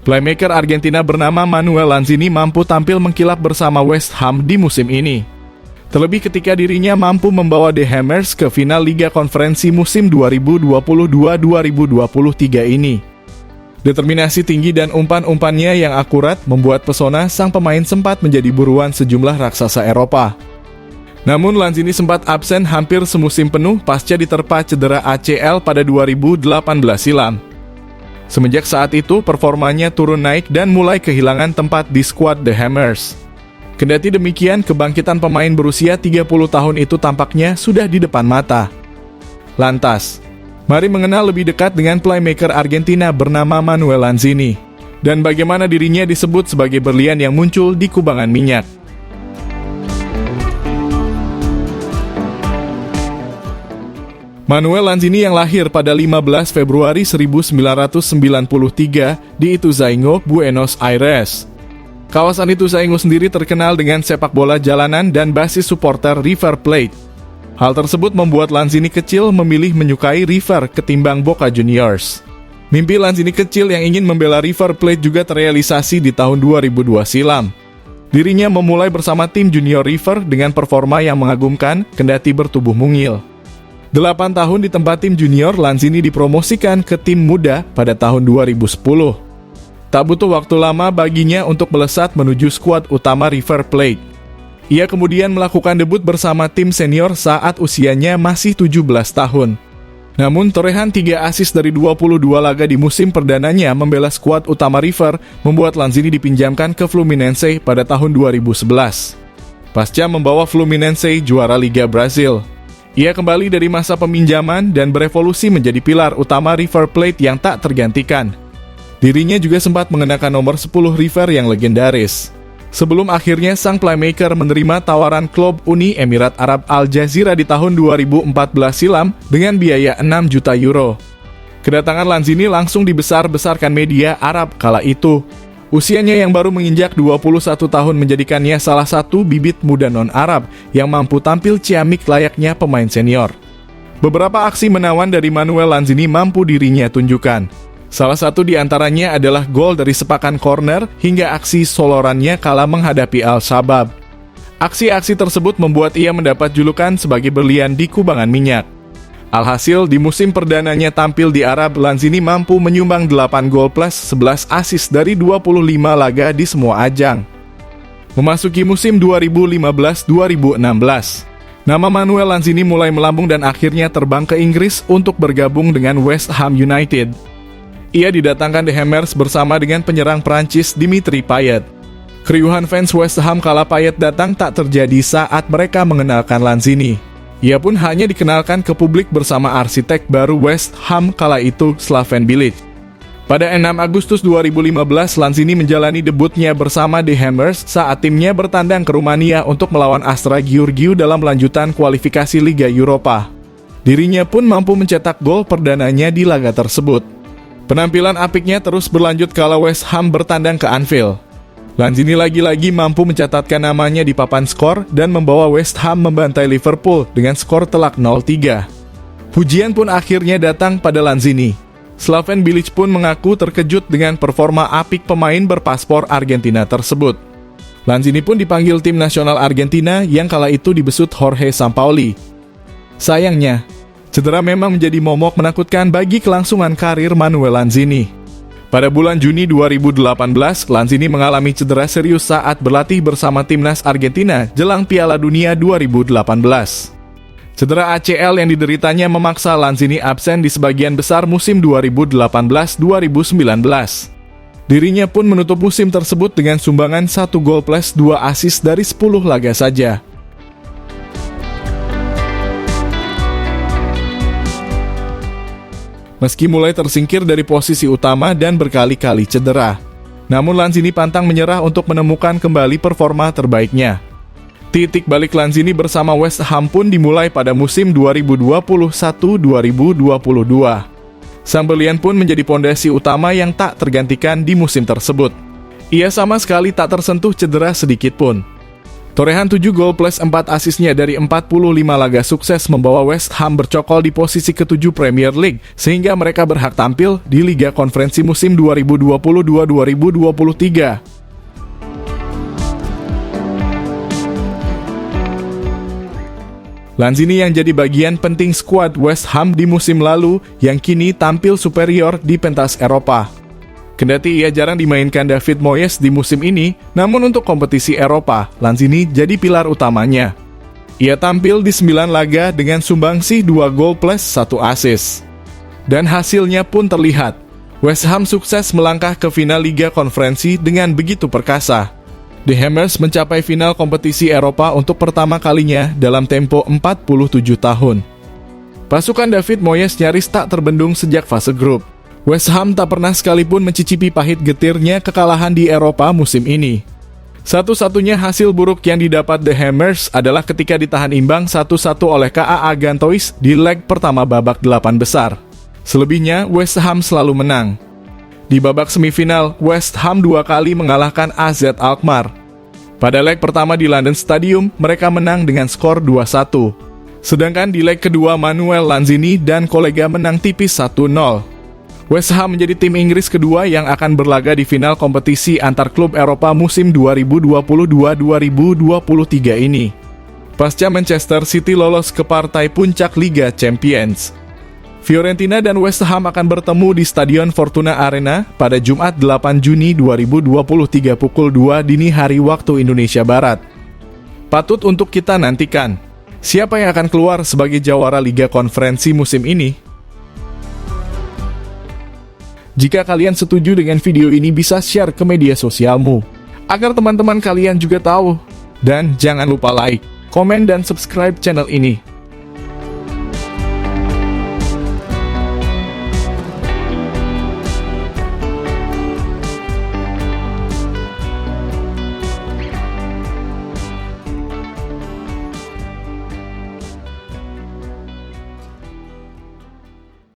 Playmaker Argentina bernama Manuel Lanzini mampu tampil mengkilap bersama West Ham di musim ini. Terlebih ketika dirinya mampu membawa The Hammers ke final Liga Konferensi musim 2022-2023 ini. Determinasi tinggi dan umpan-umpannya yang akurat membuat pesona sang pemain sempat menjadi buruan sejumlah raksasa Eropa. Namun Lanzini sempat absen hampir semusim penuh pasca diterpa cedera ACL pada 2018 silam. Semenjak saat itu, performanya turun naik dan mulai kehilangan tempat di skuad The Hammers. Kendati demikian, kebangkitan pemain berusia 30 tahun itu tampaknya sudah di depan mata. Lantas, mari mengenal lebih dekat dengan playmaker Argentina bernama Manuel Lanzini, dan bagaimana dirinya disebut sebagai berlian yang muncul di kubangan minyak. Manuel Lanzini yang lahir pada 15 Februari 1993 di Ituzaingó, Buenos Aires. Kawasan Ituzaingó sendiri terkenal dengan sepak bola jalanan dan basis supporter River Plate. Hal tersebut membuat Lanzini kecil memilih menyukai River ketimbang Boca Juniors. Mimpi Lanzini kecil yang ingin membela River Plate juga terrealisasi di tahun 2002 silam. Dirinya memulai bersama tim junior River dengan performa yang mengagumkan kendati bertubuh mungil. 8 tahun di tempat tim junior, Lanzini dipromosikan ke tim muda pada tahun 2010. Tak butuh waktu lama baginya untuk melesat menuju skuad utama River Plate. Ia kemudian melakukan debut bersama tim senior saat usianya masih 17 tahun. Namun torehan 3 assist dari 22 laga di musim perdananya membela skuad utama River membuat Lanzini dipinjamkan ke Fluminense pada tahun 2011. Pasca membawa Fluminense juara Liga Brazil, ia kembali dari masa peminjaman dan berevolusi menjadi pilar utama River Plate yang tak tergantikan. Dirinya juga sempat mengenakan nomor 10 River yang legendaris. Sebelum akhirnya sang playmaker menerima tawaran klub Uni Emirat Arab Al Jazeera di tahun 2014 silam dengan biaya 6 juta euro. Kedatangan Lanzini langsung dibesar-besarkan media Arab kala itu. Usianya yang baru menginjak 21 tahun menjadikannya salah satu bibit muda non-Arab yang mampu tampil ciamik layaknya pemain senior. Beberapa aksi menawan dari Manuel Lanzini mampu dirinya tunjukkan. Salah satu di antaranya adalah gol dari sepakan corner hingga aksi solorannya kala menghadapi Al-Shabaab. Aksi-aksi tersebut membuat ia mendapat julukan sebagai berlian di kubangan minyak. Alhasil, di musim perdananya tampil di Arab, Lanzini mampu menyumbang 8 gol plus 11 assist dari 25 laga di semua ajang. Memasuki musim 2015-2016, nama Manuel Lanzini mulai melambung dan akhirnya terbang ke Inggris untuk bergabung dengan West Ham United. Ia didatangkan The Hammers bersama dengan penyerang Prancis Dimitri Payet. Keriuhan fans West Ham kala Payet datang tak terjadi saat mereka mengenalkan Lanzini. Ia pun hanya dikenalkan ke publik bersama arsitek baru West Ham kala itu, Slaven Bilic. Pada 6 Agustus 2015, Lanzini menjalani debutnya bersama The Hammers saat timnya bertandang ke Rumania untuk melawan Astra Giurgiu dalam lanjutan kualifikasi Liga Eropa. Dirinya pun mampu mencetak gol perdananya di laga tersebut. Penampilan apiknya terus berlanjut kala West Ham bertandang ke Anfield. Lanzini lagi-lagi mampu mencatatkan namanya di papan skor dan membawa West Ham membantai Liverpool dengan skor telak 0-3. Pujian pun akhirnya datang pada Lanzini. Slaven Bilic pun mengaku terkejut dengan performa apik pemain berpaspor Argentina tersebut. Lanzini pun dipanggil tim nasional Argentina yang kala itu dibesut Jorge Sampaoli. Sayangnya, cedera memang menjadi momok menakutkan bagi kelangsungan karir Manuel Lanzini. Pada bulan Juni 2018, Lanzini mengalami cedera serius saat berlatih bersama timnas Argentina jelang Piala Dunia 2018. Cedera ACL yang dideritanya memaksa Lanzini absen di sebagian besar musim 2018-2019. Dirinya pun menutup musim tersebut dengan sumbangan 1 gol plus 2 assist dari 10 laga saja. Meski mulai tersingkir dari posisi utama dan berkali-kali cedera, namun Lanzini pantang menyerah untuk menemukan kembali performa terbaiknya. Titik balik Lanzini bersama West Ham pun dimulai pada musim 2021-2022. Sang berlian pun menjadi pondasi utama yang tak tergantikan di musim tersebut. Ia sama sekali tak tersentuh cedera sedikit pun. Torehan 7 gol plus 4 asisnya dari 45 laga sukses membawa West Ham bercokol di posisi ke-7 Premier League, sehingga mereka berhak tampil di Liga Konferensi musim 2022-2023. Lanzini yang jadi bagian penting skuad West Ham di musim lalu, yang kini tampil superior di pentas Eropa. Kendati ia jarang dimainkan David Moyes di musim ini, namun untuk kompetisi Eropa, Lanzini jadi pilar utamanya. Ia tampil di 9 laga dengan sumbangsih 2 gol plus 1 assist. Dan hasilnya pun terlihat. West Ham sukses melangkah ke final Liga Konferensi dengan begitu perkasa. The Hammers mencapai final kompetisi Eropa untuk pertama kalinya dalam tempo 47 tahun. Pasukan David Moyes nyaris tak terbendung sejak fase grup. West Ham tak pernah sekalipun mencicipi pahit getirnya kekalahan di Eropa musim ini. Satu-satunya hasil buruk yang didapat The Hammers adalah ketika ditahan imbang 1-1 oleh KAA Gantois di leg pertama babak 8 besar. Selebihnya, West Ham selalu menang. Di babak semifinal, West Ham 2 kali mengalahkan AZ Alkmaar. Pada leg pertama di London Stadium, mereka menang dengan skor 2-1. Sedangkan di leg kedua, Manuel Lanzini dan kolega menang tipis 1-0. West Ham menjadi tim Inggris kedua yang akan berlaga di final kompetisi antar klub Eropa musim 2022-2023 ini. Pasca Manchester City lolos ke partai puncak Liga Champions. Fiorentina dan West Ham akan bertemu di Stadion Fortuna Arena pada Jumat 8 Juni 2023 pukul 2 dini hari waktu Indonesia Barat. Patut untuk kita nantikan. Siapa yang akan keluar sebagai jawara Liga Konferensi musim ini? Jika kalian setuju dengan video ini, bisa share ke media sosialmu, agar teman-teman kalian juga tahu. Dan jangan lupa like, komen, dan subscribe channel ini.